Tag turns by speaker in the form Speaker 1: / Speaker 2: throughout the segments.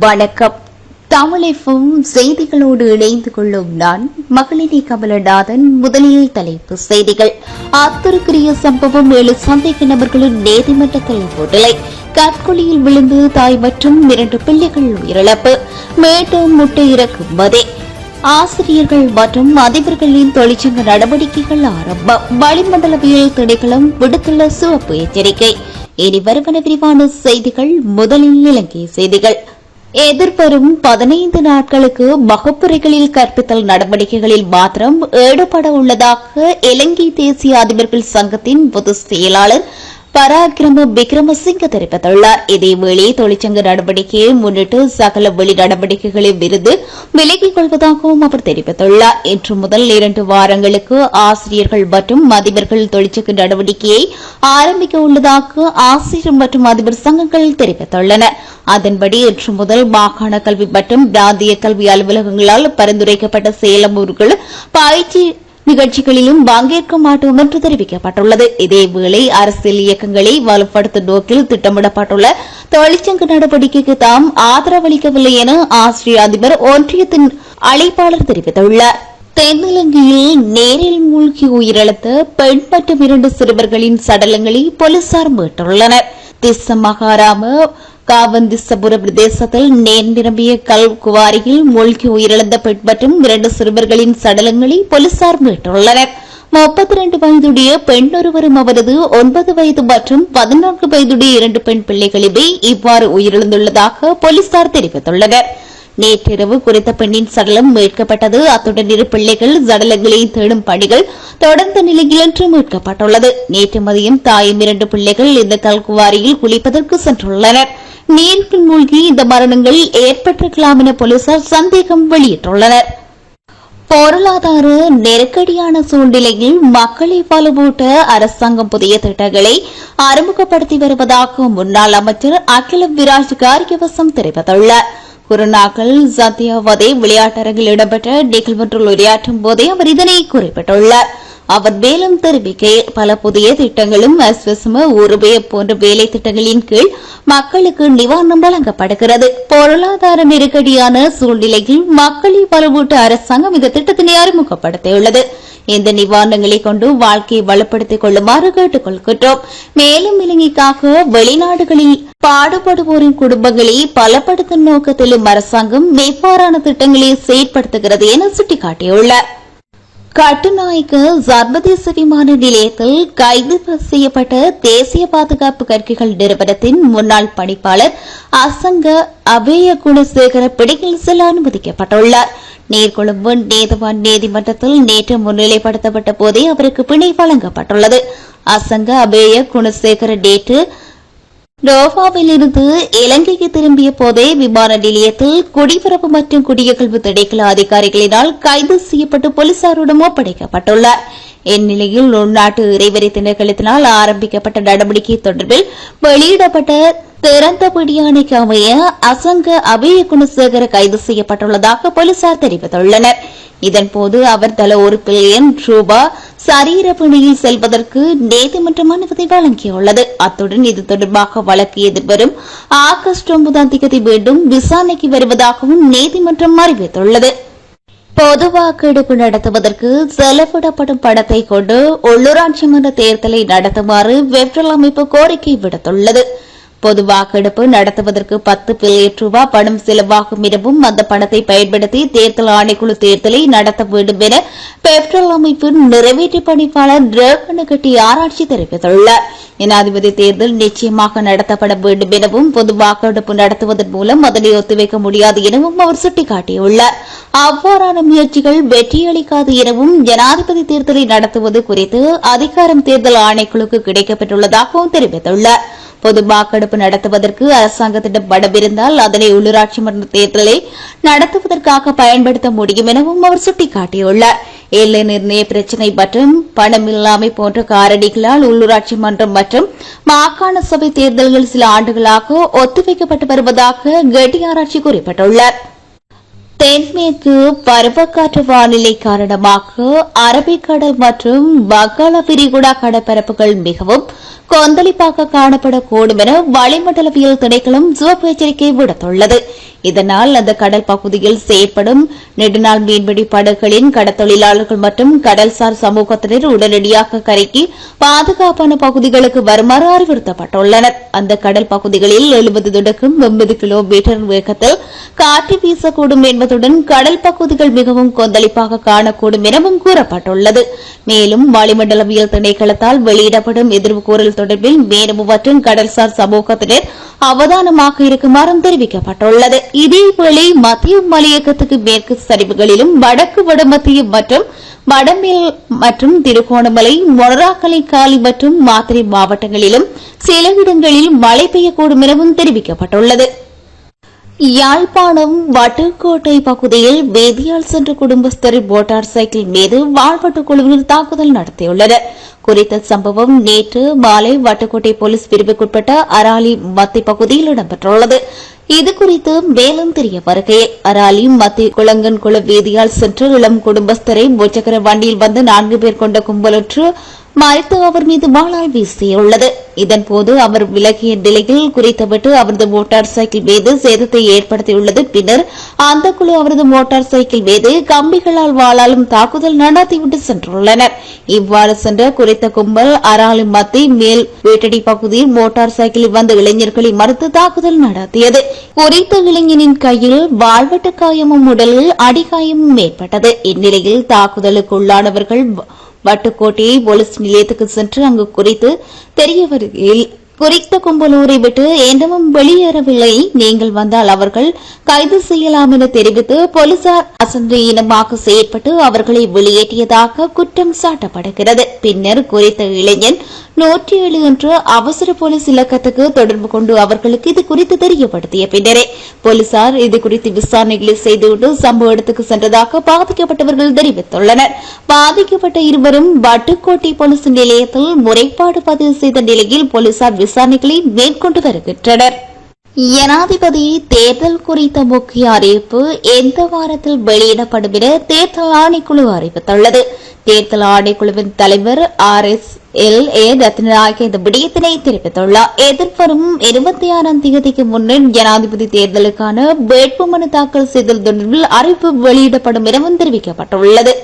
Speaker 1: வணக்கம். தமிழகம் செய்திகளோடு இணைந்து கொள்ளும் நான் மகளினி கமலநாதன். முதலில் தலைப்பு செய்திகள். ஆத்திரக்கிரிய சம்பவம் 7 சந்தேக நபர்களின் நீதிமன்றத்தில் முன்னிலை. கற்குழியில் விழுந்து தாய் மற்றும் 2 பிள்ளைகள் உயிரிழப்பு. மீண்டும் முட்டை இறக்குமதி. ஆசிரியர்கள் மற்றும் அதிபர்களின் தொழிற்சங்க நடவடிக்கைகள் ஆரம்பம். வளிமண்டலவியல் திணைக்களம் விடுத்துள்ள சிவப்பு எச்சரிக்கை. இனி வருவன விரிவான செய்திகள். முதலில் இலங்கை செய்திகள். எதிர்வரும் 15 நாட்களுக்கு வகுப்பறைகளில் கற்பித்தல் நடவடிக்கைகளில் மாத்திரம் ஈடுபட உள்ளதாக இலங்கை தேசிய அதிபர்கள் சங்கத்தின் பொதுச் செயலாளர் பராக்கிரம விக்ரமசிங்க தெரிவித்துள்ளார். இதேவேளை தொழிற்சங்க நடவடிக்கையை முன்னிட்டு சகல வெளி நடவடிக்கைகளில் இருந்து விலகிக் கொள்வதாகவும் அவர் தெரிவித்துள்ளார். இன்று முதல் 2 வாரங்களுக்கு ஆசிரியர்கள் மற்றும் அதிபர்கள் தொழிற்சங்க நடவடிக்கையை ஆரம்பிக்க உள்ளதாக ஆசிரியர் மற்றும் அதிபர் சங்கங்கள் தெரிவித்துள்ளன. அதன்படி இன்று முதல் மாகாண கல்வி மற்றும் பிராந்திய கல்வி அலுவலகங்களால் பரிந்துரைக்கப்பட்ட செயலமூர்கள் பயிற்சி நிகழ்ச்சிகளிலும் பங்கேற்க மாட்டோம் என்று தெரிவிக்கப்பட்டுள்ளது. இதேவேளை அரசியல் இயக்கங்களை வலுப்படுத்தும் நோக்கில் திட்டமிடப்பட்டுள்ள தொழிற்சங்க நடவடிக்கைக்கு தாம் ஆதரவளிக்கவில்லை என ஆஸ்திரிய அதிபர் ஒன்றியத்தின் அழைப்பாளர் தெரிவித்துள்ளார். தென்னிலங்கையில் நேரில் மூழ்கி உயிரிழந்த பெண் மற்றும் 2 சிறுவர்களின் சடலங்களை போலீசார் மீட்டுள்ளனர். திஸ்ஸமகாராம காவந்திசபுர பிரதேசத்தில் நேர் நிரம்பிய கல் குவாரியில் மூழ்கி உயிரிழந்த பெண் மற்றும் 2 சிறுவர்களின் சடலங்களை போலீசார் மீட்டுள்ளனர். 32 வயதுடைய பெண் ஒருவரும் அவரது 9 வயது மற்றும் 14 வயதுடைய 2 பெண் பிள்ளைகளுமே இவ்வாறு உயிரிழந்துள்ளதாக போலீசார் தெரிவித்துள்ளனர். நேற்றிரவு குறித்த பெண்ணின் சடலம் மீட்கப்பட்டது. அத்துடன் 2 பிள்ளைகள் சடலங்களை தேடும் பணிகள் தொடர்ந்த நிலையில் இன்று மீட்கப்பட்டுள்ளது. நேற்று மதியம் தாயும் 2 பிள்ளைகள் இந்த கல்குவாரியில் குளிப்பதற்கு சென்றுள்ளனர். நீரில் மூழ்கி இந்த மரணங்கள் ஏற்பட்டிருக்கலாம் என போலீசார் சந்தேகம் வெளியிட்டுள்ளனர். பொருளாதார நெருக்கடியான சூழ்நிலையில் மக்களை வலுவூட்ட அரசாங்கம் புதிய திட்டங்களை அறிமுகப்படுத்தி வருவதாக முன்னாள் அமைச்சர் அகில விராஜ் காரியவசம் தெரிவித்துள்ளார். குருநாகல் சத்யாவதே விளையாட்டரங்கில் இடம்பெற்ற நிகழ்வொன்றில் உரையாற்றும் போதே அவர் இதனை குறிப்பிட்டுள்ளார். அவர் மேலும் தெரிவிக்கையில் பல புதிய திட்டங்களும் அஸ்வசம உருபய போன்ற வேலை திட்டங்களின் கீழ் மக்களுக்கு நிவாரணம் வழங்கப்படுகிறது. பொருளாதார நெருக்கடியான சூழ்நிலையில் மக்களை வலுவூட்ட அரசாங்கம் இந்த திட்டத்தினை அறிமுகப்படுத்தியுள்ளது. இந்த நிவாரணங்களை கொண்டு வாழ்க்கையை வலுப்படுத்திக் கொள்ளுமாறு கேட்டுக் கொள்கின்றோம். மேலும் இலங்கைக்காக வெளிநாடுகளில் பாடுபடுவோரின் குடும்பங்களை பலப்படுத்தும் நோக்கத்திலும் அரசாங்கம் இவ்வாறான திட்டங்களை செயற்படுத்துகிறது என சுட்டிக்காட்டியுள்ளார். கட்டுநாயக்க சர்வதேச விமான நிலையத்தில் கைது செய்யப்பட்ட தேசிய பாதுகாப்பு கற்கைகள் நிறுவனத்தின் முன்னாள் பணிப்பாளர் அசங்க அபேய குணசேகர பிடியில் செல்ல அனுமதிக்கப்பட்டுள்ளார். நீர்கொழும்பு நீதவான் நீதிமன்றத்தில் நேற்று முன்னிலைப்படுத்தப்பட்ட போதே அவருக்கு பிணை வழங்கப்பட்டுள்ளது. அசங்க அபேய குணசேகர நேற்று டோபாவில் இருந்து இலங்கைக்கு திரும்பிய போதே விமான நிலையத்தில் குடிபரப்பு மற்றும் குடியகல்வு திணைக்கள அதிகாரிகளினால் கைது செய்யப்பட்டு போலீசாரிடம் ஒப்படைக்கப்பட்டுள்ளார். இந்நிலையில் உள்நாட்டு இறைவரி திணைக்களத்தினால் ஆரம்பிக்கப்பட்ட நடவடிக்கை தொடர்பில் வெளியிடப்பட்ட திறந்த பிடியாணைக்கு அமைய அசங்க அபேய குணசேகர கைது செய்யப்பட்டுள்ளதாக போலீசார் தெரிவித்துள்ளனர். இதன்போது அவர் தலா 1 பில்லியன் ரூபாய் சரீர பிணையில் செல்வதற்கு நீதிமன்றம் அனுமதி வழங்கியுள்ளது. அத்துடன் இது தொடர்பாக வழக்கு எதிர்வரும் ஆகஸ்ட் 9 மீண்டும் விசாரணைக்கு வருவதாகவும் நீதிமன்றம் அறிவித்துள்ளது. பொது வாக்கெடுப்பு நடத்துவதற்கு செலவிடப்படும் பணத்தை கொண்டு உள்ளூராட்சி மன்ற தேர்தலை நடத்துமாறு பெப்ரல் அமைப்பு கோரிக்கை விடுத்துள்ளது. பொது வாக்கெடுப்பு நடத்துவதற்கு 10 பில்லியன் ரூபாய் பணம் செலவாகும் எனவும் அந்த பணத்தை பயன்படுத்தி தேர்தல் ஆணைக்குழு தேர்தலை நடத்த வேண்டும் என பெப்ரல் அமைப்பின் நிறைவேற்று பணிப்பாளர் ரேகனகட்டி ஆராய்ச்சி தெரிவித்துள்ளார். ஜனாதிபதி தேர்தல் நிச்சயமாக நடத்தப்பட வேண்டும் எனவும் பொது வாக்கெடுப்பு நடத்துவதன் மூலம் அதனை ஒத்திவைக்க முடியாது எனவும் அவர் சுட்டிக்காட்டியுள்ளார். அவ்வாறான முயற்சிகள் வெற்றியளிக்காது எனவும் ஜனாதிபதி தேர்தலை நடத்துவது குறித்து அதிகாரம் தேர்தல் ஆணைக்குழுக்கு கிடைக்கப்பட்டுள்ளதாகவும் தெரிவித்துள்ளார். பொது வாக்கெடுப்பு நடத்துவதற்கு அரசாங்கத்திடம் பணம் இருந்தால் அதனை உள்ளூராட்சி மன்ற தேர்தலை நடத்துவதற்காக பயன்படுத்த முடியும் எனவும் அவர் சுட்டிக்காட்டியுள்ளார். எல்லை நிர்ணய பிரச்சினை மற்றும் பணமில்லாமை போன்ற காரணிகளால் உள்ளூராட்சி மன்றம் மற்றும் மாகாண சபை தேர்தல்கள் சில ஆண்டுகளாக ஒத்திவைக்கப்பட்டு வருவதாக கெட்டி ஆராய்ச்சி குறிப்பிட்டுள்ளார். தென்மேற்கு பருவக்காற்று வானிலை காரணமாக அரபிக்கடல் மற்றும் வங்காள விரிகுடா கடற்பரப்புகள் மிகவும் கொந்தளிப்பாக காணப்படக்கூடும் என வளிமண்டலவியல் திணைக்களம் சிவப்பு எச்சரிக்கை விடுத்துள்ளது. இதனால் அந்த கடல் பகுதியில் செயற்படும் நெடுநாள் மீன்பிடி படகுகளின் கடற்தொழிலாளர்கள் மற்றும் கடல்சார் சமூகத்தினர் உடனடியாக கரைக்கு பாதுகாப்பான பகுதிகளுக்கு வருமாறு அறிவுறுத்தப்பட்டுள்ளனர். அந்த கடல் பகுதிகளில் 70 தொடக்கம் 80 கிலோமீட்டர் வேகத்தில் காற்று வீசக்கூடும் என்பதுடன் கடல் பகுதிகள் மிகவும் கொந்தளிப்பாக காணக்கூடும் எனவும் கூறப்பட்டுள்ளது. மேலும் வளிமண்டலவியல் திணைக்களத்தால் வெளியிடப்படும் எதிர்வு கூறல் தொடர்பில் மீனவ மற்றும் கடல்சார் சமூகத்தினர் அவதானமாக இருக்குமாறும் தெரிவிக்கப்பட்டுள்ளது. இதேவேளை மத்திய மலையகத்துக்கு மேற்கு சரிவுகளிலும் வடக்கு வடமத்திய மற்றும் வடமேல் மற்றும் திருகோணமலை, மொனராகலை, காலி மற்றும் மாத்தறை மாவட்டங்களிலும் சில இடங்களில் மழை பெய்யக்கூடும் எனவும் தெரிவிக்கப்பட்டுள்ளது. யாழ்ப்பாணம் வட்டுக்கோட்டை பகுதியில் வேதியால் சென்ற குடும்பஸ்தர் மோட்டார் சைக்கிள் மீது வாழ்வெட்டு குழுவினர் தாக்குதல் நடத்தியுள்ளனர். குறித்த சம்பவம் நேற்று மாலை வட்டுக்கோட்டை போலீஸ் பிரிவுக்குட்பட்ட அராலி மத்தி பகுதியில் இடம்பெற்றுள்ளது. இதுகுறித்து மேலும் தெரிய வருகையில் அராலி மத்தி குளங்கன் குள வீதியால் சென்ற இளம் குடும்பஸ்தரை முச்சக்கர வண்டியில் வந்து 4 பேர் கொண்ட கும்பலொன்று மறைத்து அவர் மீது வாளால் வீசியுள்ளது. இதன்போது அவர் விலகிய நிலையில் குறித்துவிட்டு அவரது மோட்டார் சைக்கிள் மீது சேதத்தை ஏற்படுத்தியுள்ளது. பின்னர் அந்த குழு அவரது மோட்டார் சைக்கிள் மீது கம்பிகளால் வாளாலும் தாக்குதல் நடத்திவிட்டு சென்றுள்ளனர். இவ்வாறு சென்ற குறித்த கும்பல் அராலி மத்தி மேல் வீட்டடி பகுதியில் மோட்டார் சைக்கிளில் வந்த இளைஞர்களை மறுத்து தாக்குதல் நடத்தியது. குறித்த இளைஞனின் கையில் வாழ்வெட்டு காயமும் உடலில் அடிகாயமும் ஏற்பட்டது. இந்நிலையில் தாக்குதலுக்குள்ளானவர்கள் வட்டுக்கோட்டை போலீஸ் நிலையத்துக்கு சென்று அங்கு குறித்து தெரிய வருகையில் குறித்த கும்பலூரை விட்டு எந்தவும் வெளியேறவில்லை, நீங்கள் வந்தால் அவர்கள் கைது செய்யலாம் என தெரிவித்து போலீசார் அசந்தியினமாக செயற்பட்டு அவர்களை வெளியேற்றியதாக குற்றம் சாட்டப்படுகிறது. பின்னர் குறித்த இளைஞன் 107 என்ற அவசர போலீஸ் இலக்கத்துக்கு தொடர்பு கொண்டு அவர்களுக்கு இது குறித்து தெரியப்படுத்திய பின்னரே போலீசார் இதுகுறித்து விசாரணைகளை செய்துவிட்டு சம்பவ இடத்துக்கு சென்றதாக பாதிக்கப்பட்டவர்கள் தெரிவித்துள்ளனர். பாதிக்கப்பட்ட இருவரும் வட்டுக்கோட்டை போலீஸ் நிலையத்தில் முறைப்பாடு பதிவு செய்த நிலையில் போலீசார் விசாரணைகளை மேற்கொண்டு வருகின்றனர். ஜனாதிபதி தேர்தல் குறித்த முக்கிய அறிவிப்பு எந்த வாரத்தில் வெளியிடப்படும் என தேர்தல் ஆணைக்குழு அறிவித்துள்ளது. தேர்தல் ஆணைக்குழுவின் தலைவர் RSLA ரத்னநாயக்க இந்த விடயத்தினை தெரிவித்துள்ளார். எதிர்வரும் 26ஆம் தேதிக்கு முன்னர் ஜனாதிபதி தேர்தலுக்கான வேட்புமனு தாக்கல் செய்தல் தொடர்பில் அறிவிப்பு வெளியிடப்படும் எனவும் தெரிவிக்கப்பட்டுள்ளது.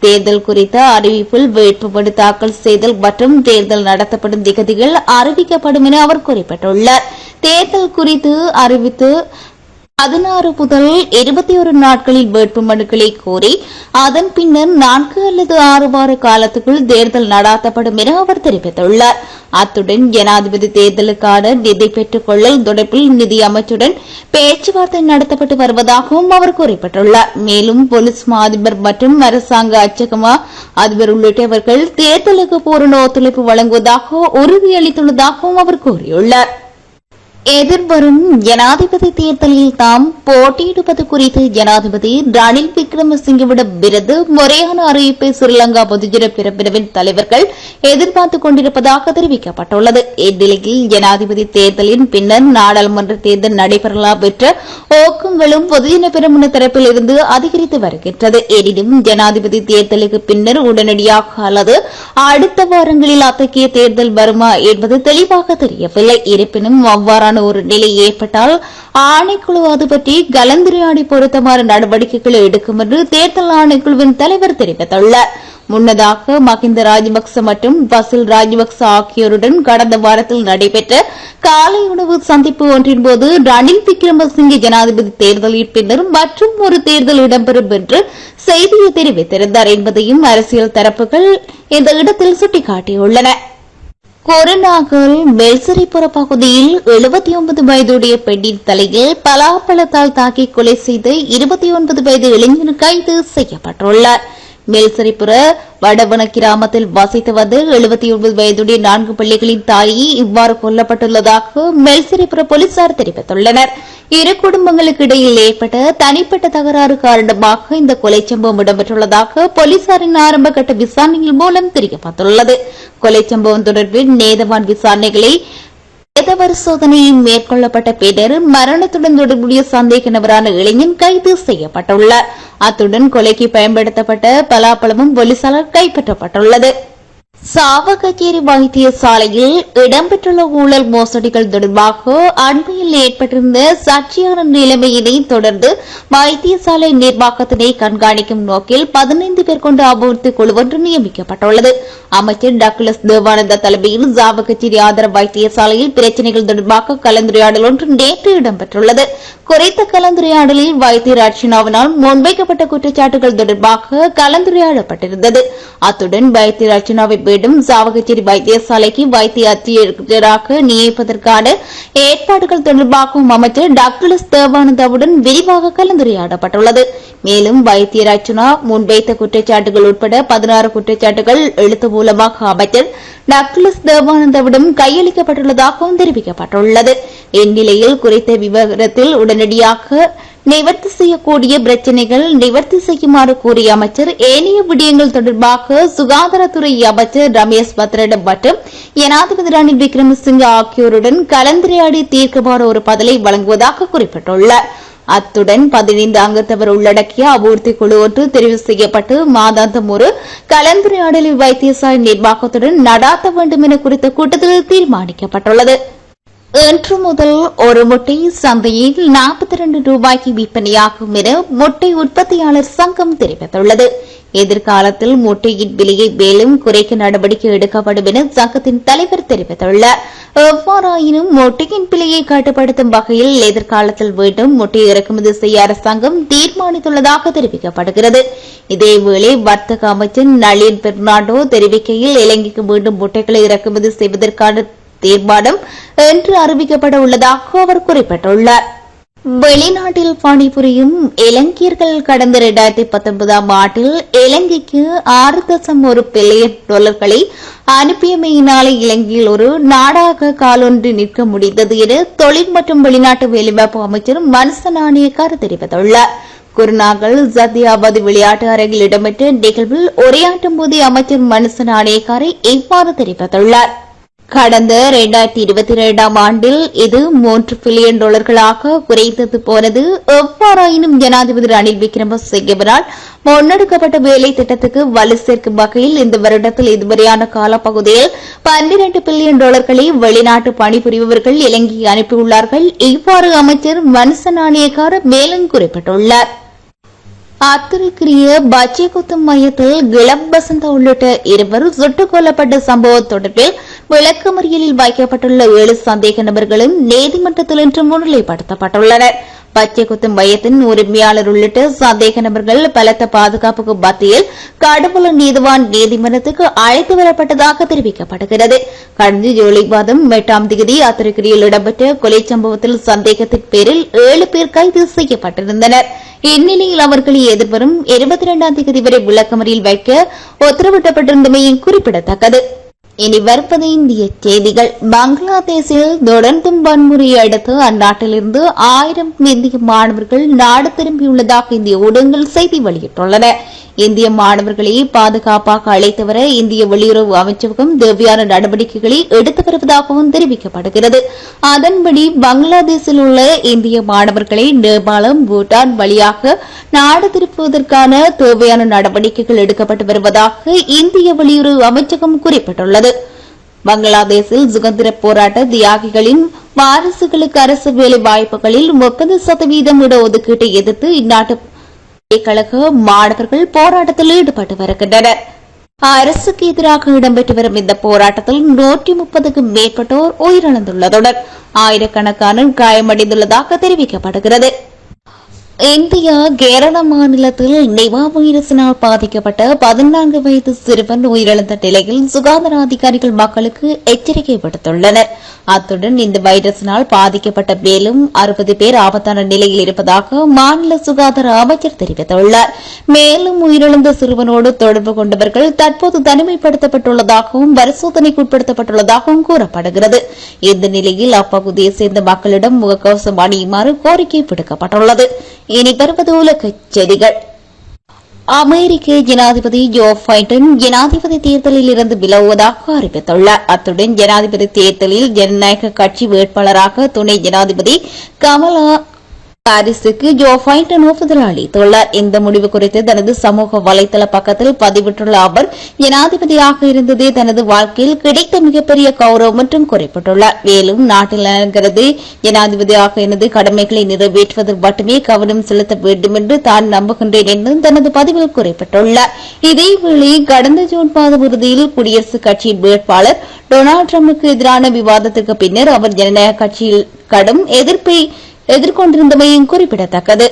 Speaker 1: தேர்தல் குறித்த அறிவிப்பில் வேட்புமனு தாக்கல் செய்தல் மற்றும் தேர்தல் நடத்தப்படும் திகதிகள் அறிவிக்கப்படும் என அவர் குறிப்பிட்டுள்ளார். தேர்தல் குறித்து அறிவித்து 16 முதல் 21 நாட்களில் வேட்புமனுக்களை கோரி அதன் பின்னர் 4 அல்லது 6 வார காலத்துக்குள் தேர்தல் நடாத்தப்படும் என அவர் தெரிவித்துள்ளார். அத்துடன் ஜனாதிபதி தேர்தலுக்கான நிதி பெற்றுக் கொள்ளல் தொடர்பில் நிதி அமைச்சுடன் பேச்சுவார்த்தை நடத்தப்பட்டு வருவதாகவும் அவர் குறிப்பிட்டுள்ளார். மேலும் போலீஸ் மா அதிபர் மற்றும் அரசாங்க அச்சகமா அதிபர் உள்ளிட்டவர்கள் தேர்தலுக்கு பூரண ஒத்துழைப்பு வழங்குவதாக உறுதியளித்துள்ளதாகவும் அவர் கூறியுள்ளார். எதிர்வரும் ஜனாதிபதி தேர்தலில் தாம் போட்டியிடுவது குறித்து ஜனாதிபதி ரணில் விக்ரமசிங்கவிடம் இருந்து முறையான அறிவிப்பை ஸ்ரீலங்கா பொதுஜன பிரிவின் தலைவர்கள் எதிர்பார்த்துக் கொண்டிருப்பதாக தெரிவிக்கப்பட்டுள்ளது. இந்நிலையில் ஜனாதிபதி தேர்தலின் பின்னர் நாடாளுமன்ற தேர்தல் நடைபெறலாம் என்ற ஊக்கங்களும் பொதுஜன பிரிவின் தரப்பில் இருந்து அதிகரித்து வருகின்றது. எனினும் ஜனாதிபதி தேர்தலுக்கு பின்னர் உடனடியாக அல்லது அடுத்த வாரங்களில் அத்தகைய தேர்தல் வருமா என்பது தெளிவாக தெரியவில்லை. இருப்பினும் அவ்வாறான ஒரு நிலை ஏற்பட்டால் ஆணைக்குழு அது பற்றி கலந்துரையாடி பொருத்தமான நடவடிக்கைகளை எடுக்கும் என்று தேர்தல் ஆணைக்குழுவின் தலைவர் தெரிவித்துள்ளார். முன்னதாக மஹிந்த ராஜபக்ச மற்றும் பசில் ராஜபக்ச ஆகியோருடன் கடந்த வாரத்தில் நடைபெற்ற காலை உணவு சந்திப்பு ஒன்றின் போது ரணில் விக்ரமசிங்கே ஜனாதிபதி தேர்தலின் பின்னர் மற்றும் ஒரு தேர்தல் இடம்பெறும் என்று செய்தியை தெரிவித்திருந்தார் என்பதையும் அரசியல் தரப்புகள் இந்த இடத்தில் சுட்டிக்காட்டியுள்ளன. கொரோனாவில் மெல்சரிப்புற பகுதியில் 79 வயதுடைய பெண்ணின் தலையில் பலாப்பழத்தால் தாக்கி கொலை செய்த 29 வயது இளைஞர் கைது செய்யப்பட்டுள்ளார். மெல்சரிப்புற வடவன கிராமத்தில் வசித்து வந்த 79 வயதுடைய 4 பிள்ளைகளின் தாயி இவ்வாறு கொல்லப்பட்டுள்ளதாக மெல்சரிப்புற போலீசார் தெரிவித்துள்ளனர். இரு குடும்பங்களுக்கு இடையில் ஏற்பட்ட தனிப்பட்ட தகராறு காரணமாக இந்த கொலை சம்பவம் இடம்பெற்றுள்ளதாக போலீசாரின் ஆரம்பகட்ட விசாரணைகள் மூலம் தெரியப்பட்டுள்ளது. கொலை சம்பவம் தொடர்பில் நீதவான் விசாரணைகளை பரிசோதனையில் மேற்கொள்ளப்பட்ட பின்னர் மரணத்துடன் தொடர்புடைய சந்தேக நபரான இளைஞன் கைது செய்யப்பட்டுள்ளார். அத்துடன் கொலைக்கு பயன்படுத்தப்பட்ட பலாப்பழமும் போலீசாரால் கைப்பற்றப்பட்டுள்ளது. சாவகச்சேரி வைத்தியசாலையில் இடம்பெற்றுள்ள ஊழல் மோசடிகள் தொடர்பாக அண்மையில் ஏற்பட்டிருந்த சர்ச்சையான நிலைமையினை தொடர்ந்து வைத்தியசாலை நிர்வாகத்தினை கண்காணிக்கும் நோக்கில் 15 பேர் கொண்ட அபிவிருத்தி குழு ஒன்று நியமிக்கப்பட்டுள்ளது. அமைச்சர் டக்ளஸ் தேவானந்தா தலைமையில் சாவகச்சேரி ஆதரவு வைத்தியசாலையில் பிரச்சினைகள் தொடர்பாக கலந்துரையாடல் ஒன்று நேற்று இடம்பெற்றுள்ளது. குறித்த கலந்துரையாடலில் வைத்தியர் அர்ச்சனாவினால் முன்வைக்கப்பட்ட குற்றச்சாட்டுகள் தொடர்பாக கலந்துரையாடப்பட்டிருந்தது. அத்துடன் வைத்தியர் அர்ச்சனாவை மீண்டும் சாவகச்சேரி வைத்தியசாலைக்கு வைத்திய அத்தியட்சராக நியமிப்பதற்கான ஏற்பாடுகள் தொடர்பாகவும் அமைச்சர் டக்ளஸ் தேவானந்தாவுடன் விரிவாக கலந்துரையாடப்பட்டுள்ளது. மேலும் வைத்தியர் அர்ச்சனா முன்வைத்த குற்றச்சாட்டுகள் உட்பட 16 குற்றச்சாட்டுகள் எழுத்து மூலமாக அமைச்சர் டக்ளஸ் தேவானந்தாவிடம் கையளிக்கப்பட்டுள்ளதாகவும் தெரிவிக்கப்பட்டுள்ளது. இந்நிலையில் குறித்த விவகாரத்தில் உடனடியாக நிவர்த்தி செய்யக்கூடிய பிரச்சினைகள் நிவர்த்தி செய்யுமாறு கூறிய அமைச்சர் ஏனைய விடயங்கள் தொடர்பாக சுகாதாரத்துறை அமைச்சர் ரமேஷ் பத்ரடம் மற்றும் ஜனாதிபதி ரணில் விக்ரமசிங்கே ஆகியோருடன் கலந்துரையாடி தீர்க்குமாறு ஒரு பதிலை வழங்குவதாக குறிப்பிட்டுள்ளார். அத்துடன் 15 அங்கத்தவர் உள்ளடக்கிய அபிவிருத்தி குழு ஒன்று தெரிவு செய்யப்பட்டு மாதாந்தம் ஒரு கலந்துரையாடலை வைத்தியசாலை நிர்வாகத்துடன் நடாத்த வேண்டும் என குறித்த கூட்டத்தில் தீர்மானிக்கப்பட்டுள்ளது. இன்று முதல் ஒரு முட்டை சந்தையில் 42 ரூபாய்க்கு விற்பனையாகும் என முட்டை உற்பத்தியாளர் சங்கம் தெரிவித்துள்ளது. எதிர்காலத்தில் முட்டையின் விலையை மேலும் குறைக்க நடவடிக்கை எடுக்கப்படும் என சங்கத்தின் தலைவர் தெரிவித்துள்ளார். எவ்வாறாயினும் முட்டையின் விலையை கட்டுப்படுத்தும் வகையில் எதிர்காலத்தில் மீண்டும் முட்டை இறக்குமதி செய்ய அரசாங்கம் தீர்மானித்துள்ளதாக தெரிவிக்கப்படுகிறது. இதேவேளை வர்த்தக அமைச்சர் நளின் பெர்னாண்டோ தெரிவிக்கையில் இலங்கைக்கு மீண்டும் முட்டைகளை இறக்குமதி செய்வதற்கான தீர்மானம் என்று அறிவிக்கப்பட உள்ளதாக அவர் குறிப்பிட்டுள்ளார். வெளிநாட்டில் பணிபுரியும் இலங்கையர்கள் கடந்த 2019 ஆண்டில் இலங்கைக்கு 6.1 பில்லியன் டாலர்களை அனுப்பியமையினாலே இலங்கையில் ஒரு நாடாக காலொன்று நிற்க முடிந்தது என தொழில் மற்றும் வெளிநாட்டு வேலைவாய்ப்பு அமைச்சர் மனுச நாணயக்கார் தெரிவித்துள்ளார். குருநாகல் சத்யாபாத் விளையாட்டு அரங்கில் இடம்பெற்ற நிகழ்வில் உரையாற்றும் போது அமைச்சர் மனுச நாணயக்காரை இவ்வாறு தெரிவித்துள்ளார். கடந்த 2022 ஆண்டில் இது 3 பில்லியன் டாலர்களாக குறைந்தது போனது. எவ்வாறாயினும் ஜனாதிபதி ரணில் விக்ரமசிங்கேவினால் முன்னெடுக்கப்பட்ட வேலை திட்டத்துக்கு வலு சேர்க்கும் வகையில் இந்த வருடத்தில் இதுவரையான காலப்பகுதியில் 12 பில்லியன் டாலர்களை வெளிநாட்டு பணிபுரிபவர்கள் இலங்கையை அனுப்பியுள்ளார்கள். இவ்வாறு அமைச்சர் மனுச நாணயக்கார் மேலும் குறிப்பிட்டுள்ளார். அத்திருக்கிரிய பச்சை குத்தும் மையத்தில் கிளப் வசந்த உள்ளிட்ட இருவர் சுட்டுக் கொல்லப்பட்ட சம்பவம் தொடர்பில் விளக்கமறியலில் வைக்கப்பட்டுள்ள 7 சந்தேக நபர்களும் நீதிமன்றத்தில் இன்று முன்னிலைப்படுத்தப்பட்டுள்ளனர். பச்சை குத்தும் மையத்தின் உரிமையாளர் உள்ளிட்ட சந்தேக நபர்கள் பலத்த பாதுகாப்புக்கு மத்தியில் கடுவல நீதிவான் நீதிமன்றத்துக்கு அழைத்து வரப்பட்டதாக தெரிவிக்கப்படுகிறது. கடந்த ஜூலை மாதம் 8ஆம் தேதி அத்திருக்கிரியில் இடம்பெற்ற கொலை சம்பவத்தில் சந்தேகத்தின் பேரில் 7 பேர் கைது செய்யப்பட்டிருந்தனர். இந்நிலையில் அவர்களை எதிர்வரும் 22ஆம் தேதி வரை விளக்கமறியல் வைக்க உத்தரவிடப்பட்டிருந்தமையும் குறிப்பிடத்தக்கது. இனி வருவது இந்திய செய்திகள். பங்களாதேஷில் தொடர்ந்தும் வன்முறையை அடுத்து அந்நாட்டிலிருந்து 1000 இந்திய மாணவர்கள் நாடு திரும்பியுள்ளதாக இந்திய ஊடகங்கள் செய்தி வெளியிட்டுள்ளன. இந்திய மாணவர்களை பாதுகாப்பாக அழைத்து வர இந்திய வெளியுறவு அமைச்சகம் தேவையான நடவடிக்கைகளை எடுத்து வருவதாகவும் தெரிவிக்கப்படுகிறது. அதன்படி பங்களாதேஷில் உள்ள இந்திய மாணவர்களை நேபாளம், பூட்டான் வழியாக நாடு திருப்புவதற்கான தேவையான நடவடிக்கைகள் எடுக்கப்பட்டு வருவதாக இந்திய வெளியுறவு அமைச்சகம் குறிப்பிட்டுள்ளது. பங்களாதேஷில் சுதந்திர போராட்ட தியாகிகளின் வாரிசுகளுக்கு அரசு வேலை வாய்ப்புகளில் 30% இடஒதுக்கீட்டை எதிர்த்து இந்நாட்டு கழக மாணவர்கள் போராட்டத்தில் ஈடுபட்டு வருகின்றனர். அரசுக்கு எதிராக இடம்பெற்று வரும் இந்த போராட்டத்தில் 130க்கும் மேற்பட்டோர் உயிரிழந்துள்ளதுடன் ஆயிரக்கணக்கான காயமடைந்துள்ளதாக தெரிவிக்கப்படுகிறது. இந்தியா கேரள மாநிலத்தில் நிபா வைரஸினால் பாதிக்கப்பட்ட 14 வயது சிறுவன் உயிரிழந்த நிலையில் சுகாதார அதிகாரிகள் மக்களுக்கு எச்சரிக்கை விடுத்துள்ளனர். அத்துடன் இந்த வைரஸினால் பாதிக்கப்பட்ட மேலும் 60 பேர் ஆபத்தான நிலையில் இருப்பதாக மாநில சுகாதார அமைச்சர் தெரிவித்துள்ளார். மேலும் உயிரிழந்த சிறுவனோடு தொடர்பு கொண்டவர்கள் தற்போது தனிமைப்படுத்தப்பட்டுள்ளதாகவும் பரிசோதனைக்கு உட்படுத்தப்பட்டுள்ளதாகவும் கூறப்படுகிறது. இந்த நிலையில் அப்பகுதியை சேர்ந்த மக்களிடம் முகக்கவசம் அணியுமாறு கோரிக்கை விடுக்கப்பட்டுள்ளது. இனி வருவது உலகச் செய்திகள். அமெரிக்க ஜனாதிபதி ஜோ பைடன் ஜனாதிபதி தேர்தலில் இருந்து விலகுவதாக அறிவித்துள்ளார். அத்துடன் ஜனாதிபதி தேர்தலில் ஜனநாயக கட்சி வேட்பாளராக துணை ஜனாதிபதி கமலா பாரிஸுக்கு ஜோ பைடன் ஒப்புதல் அளித்துள்ளார். இந்த முடிவு குறித்து தனது சமூக வலைதள பக்கத்தில் பதிவிட்டுள்ள அவர், ஜனாதிபதியாக இருந்ததே தனது வாழ்க்கையில் கிடைத்த மிகப்பெரிய கௌரவம் என்றும் குறிப்பிட்டுள்ளார். மேலும் நாட்டில் நலன்கிறது ஜனாதிபதியாக எனது கடமைகளை நிறைவேற்றுவதில் மட்டுமே கவனம் செலுத்த வேண்டும் என்று தான் நம்புகின்றேன் என்றும் தனது பதிவில் குறிப்பிட்டுள்ளார். இதேவேளை கடந்த ஜூன் மாதம் இறுதியில் குடியரசுக் கட்சியின் வேட்பாளர் டொனால்டு டிரம்புக்கு எதிரான விவாதத்திற்கு பின்னர் அவர் ஜனநாயக கட்சியில் கடும் எதிர்ப்பை எதிர்கொண்டிருந்தமையும் குறிப்பிடத்தக்கது.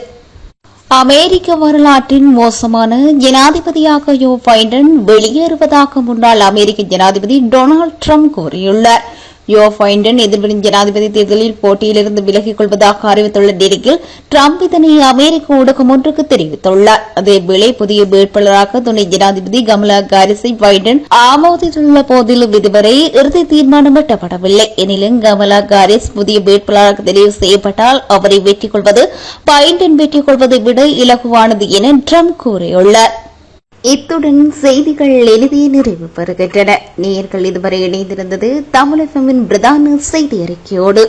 Speaker 1: அமெரிக்க வரலாற்றின் மோசமான ஜனாதிபதியாக ஜோ பைடன் வெளியேறுவதாக முன்னாள் அமெரிக்க ஜனாதிபதி டொனால்டு டிரம்ப் கூறியுள்ளார். ஜோ பைடன் எதிர்வரும் ஜனாதிபதி தேர்தலில் போட்டியிலிருந்து விலகிக் கொள்வதாக அறிவித்துள்ள நிலையில் டிரம்ப் இதனை அமெரிக்க ஊடகம் ஒன்றுக்கு தெரிவித்துள்ளார். அதேவேளை புதிய வேட்பாளராக துணை ஜனாதிபதி கமலா ஹாரிஸை பைடன் ஆமோதித்துள்ள போதிலும் இதுவரை இறுதி தீர்மானம் எட்டப்படவில்லை. எனினும் கமலா ஹாரிஸ் புதிய வேட்பாளராக தெரிவு செய்யப்பட்டால் அவரை வெற்றிக் கொள்வது பைடன் வெற்றிக் கொள்வதை விட இலகுவானது என டிரம்ப் கூறியுள்ளார். இத்துடன் செய்திகள் எழுதிய நிறைவு பெறுகின்றன. நேயர்கள் இதுவரை இணைந்திருந்தது தமிழ் எஃப்எம்மின் பிரதான செய்தி அறிக்கையோடு.